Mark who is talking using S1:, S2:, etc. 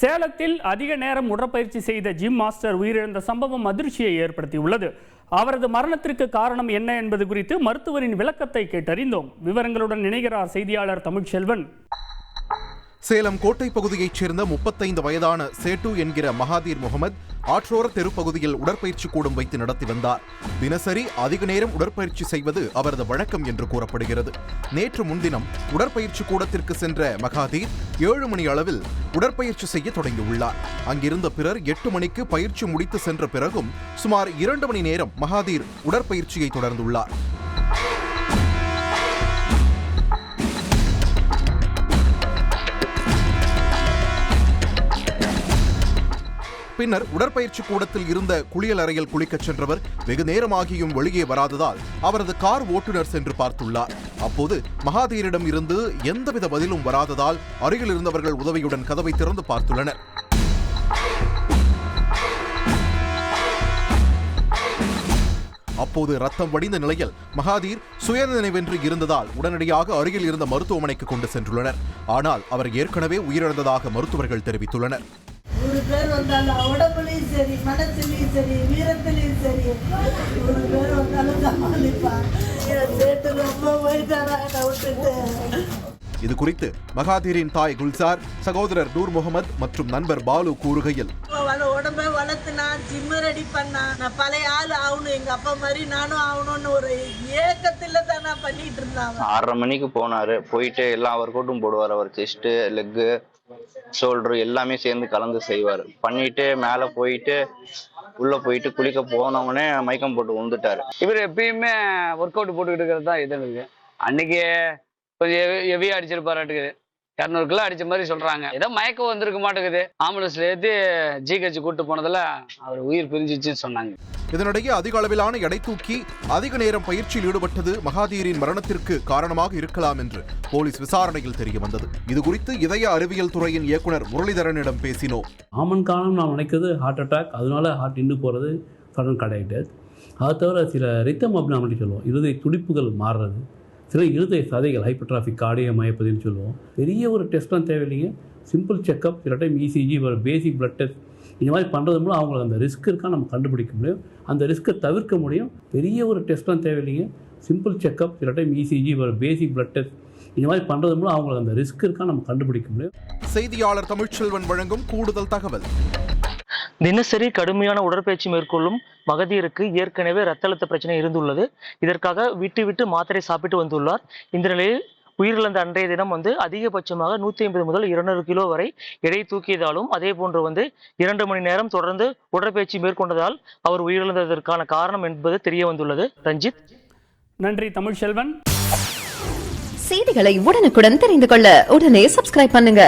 S1: சேலத்தில் அதிக நேரம் உடற்பயிற்சி செய்த ஜிம் மாஸ்டர் உயிரிழந்த சம்பவம் அதிர்ச்சியை ஏற்படுத்தியுள்ளது. அவரது மரணத்திற்கு காரணம் என்ன என்பது குறித்து மருத்துவரின் விளக்கத்தை கேட்டறிந்தோம். விவரங்களுடன் இணைகிறார் செய்தியாளர் தமிழ்ச்செல்வன்.
S2: சேலம் கோட்டை பகுதியைச் சேர்ந்த 35 வயதான சேட்டு என்கிற மகாதீர் முகமது ஆற்றோர தெருப்பகுதியில் உடற்பயிற்சி கூடம் வைத்து நடத்தி வந்தார். தினசரி அதிக நேரம் உடற்பயிற்சி செய்வது அவரது வழக்கம் என்று கூறப்படுகிறது. நேற்று முன்தினம் உடற்பயிற்சி கூடத்திற்கு சென்ற மகாதீர் 7 மணி அளவில் உடற்பயிற்சி செய்ய தொடங்கியுள்ளார். அங்கிருந்த பிறர் 8 மணிக்கு பயிற்சி முடித்து சென்ற பிறகும் சுமார் 2 மணி நேரம் மகாதீர் உடற்பயிற்சியை தொடர்ந்துள்ளார். பின்னர் உடற்பயிற்சி கூடத்தில் இருந்த குளியல் அறையில் குளிக்கச் சென்றவர் வெகு நேரமாகியும் வெளியே வராததால் அவரது கார் ஓட்டுநர் சென்று பார்த்துள்ளார். அப்போது மகாதீரிடம் இருந்து எந்தவித பதிலும் வராததால் அருகில் இருந்தவர்கள் உதவியுடன் கதவை திறந்து பார்த்துள்ளனர். அப்போது ரத்தம் வடிந்த நிலையில் மகாதீர் சுயநினைவின்றி இருந்ததால் உடனடியாக அருகில் இருந்த மருத்துவமனைக்கு கொண்டு சென்றுள்ளனர். ஆனால் அவர் ஏற்கனவே உயிரிழந்ததாக மருத்துவர்கள் தெரிவித்துள்ளனர்.
S3: ஒரு பேர் வந்தாலும் உடம்புலையும் சரி, மனசுலையும் சரி, வீரத்திலையும் சரி, ஒரு பேர் வந்தாலும் சமாளிப்பான். சேட்டு ரொம்ப வயதான விட்டுட்டு.
S2: இது குறித்து மகாதீரின் தாய் குல்சார், சகோதரர் நூர் முகமது மற்றும் நண்பர் பாலு கூறுகையில்,
S3: உடம்பை வளர்த்துனா, ஜிம்மு ரெடி பண்ணா, நான் பழைய ஆள் ஆகணும், எங்க அப்பா மாதிரி நானும் ஆகணும்னு ஒரு ஏக்கத்துல தான் நான் பண்ணிட்டு இருந்தாங்க.
S4: 6:30 மணிக்கு போனாரு. போயிட்டு எல்லா ஒர்க் அவுட்டும் போடுவார். அவர் செஸ்ட், லெக்கு, ஷோல்டர் எல்லாமே சேர்ந்து கலந்து செய்வார். பண்ணிட்டு மேலே போயிட்டு உள்ள போயிட்டு குளிக்க போனவனே மயக்கம் போட்டு விழுந்துட்டாரு.
S5: இவர் எப்பயுமே ஒர்க் அவுட் போட்டுக்கிட்டு இருக்கிறது தான் இது எனக்கு. அன்னைக்கு கொஞ்சம் ஹெவியா அடிச்சிருப்பாராட்டுக்குது. 200 கிலோ அடிச்ச மாதிரி சொல்றாங்க. ஏதோ மயக்கம் வந்திருக்க மாட்டேங்குது. ஆம்புலன்ஸ்ல ஏற்றி ஜிஹெச் கூட்டு போனதுல அவர் உயிர் பிரிஞ்சிச்சுன்னு சொன்னாங்க.
S2: இதனிடையே அதிக அளவிலான எடை தூக்கி அதிக நேரம் பயிற்சியில் ஈடுபட்டது மகாதீரின் மரணத்திற்கு காரணமாக இருக்கலாம் என்று போலீஸ் விசாரணையில் தெரிய வந்தது. இது குறித்து இதய அறிவியல் துறையின் இயக்குனர் முரளிதரனிடம் பேசினோம்.
S6: காமன் காரணம் நான் நினைக்கிறது ஹார்ட் அட்டாக், அதனால ஹார்ட் நின்று போகிறது சடன் கிடையாது. அதை தவிர சில ரித்தம் அப்னார்மாலிட்டி சொல்லுவோம், இருதய துடிப்புகள் மாறுறது, சில இருதய சதைகள் ஹைப்பர்ட்ராஃபிக் கார்டியோ மயோபதின்னு சொல்லுவோம். பெரிய ஒரு டெஸ்ட்லாம் தேவையில்லைங்க. சிம்பிள் செக்அப், சில டைம் இசிஜி, ஒரு பேசிக் பிளட் டெஸ்ட், இந்த மாதிரி பண்ணுறது மூலம் அவங்களுக்கு அந்த ரிஸ்க் இருக்கா நம்ம கண்டுபிடிக்க முடியும். அந்த ரிஸ்க்கை தவிர்க்க முடியும். பெரிய ஒரு டெஸ்ட்லாம் தேவையில்லைங்க. சிம்பிள் செக்அப், சில டைம் இசிஜி, ஒரு பேசிக் பிளட் டெஸ்ட், இந்த மாதிரி பண்ணுறது மூலம் அவங்களுக்கு அந்த ரிஸ்க் இருக்கா நம்ம கண்டுபிடிக்க முடியும்.
S2: செய்தியாளர் தமிழ்ச்செல்வன் வழங்கும் கூடுதல் தகவல்.
S7: தினசரி கடுமையான உடற்பயிற்சி மேற்கொள்ளும் மகதீருக்கு ஏற்கனவே இரத்த அழுத்த பிரச்சனை இருந்துள்ளது. இதற்காக விட்டு மாத்திரை சாப்பிட்டு வந்துள்ளார். இந்த நிலையில் உயிரிழந்த அன்றைய தினம் அதிகபட்சமாக 150 முதல் 200 கிலோ வரை எடை தூக்கியதாலும் அதே போன்று 2 மணி நேரம் தொடர்ந்து உடற்பயிற்சி மேற்கொண்டதால் அவர் உயிரிழந்ததற்கான காரணம் என்பது தெரிய வந்துள்ளது. ரஞ்சித்,
S1: நன்றி தமிழ்ச்செல்வன்.
S8: செய்திகளை உடனுக்குடன் தெரிந்து கொள்ள உடனே சப்ஸ்கிரைப் பண்ணுங்க.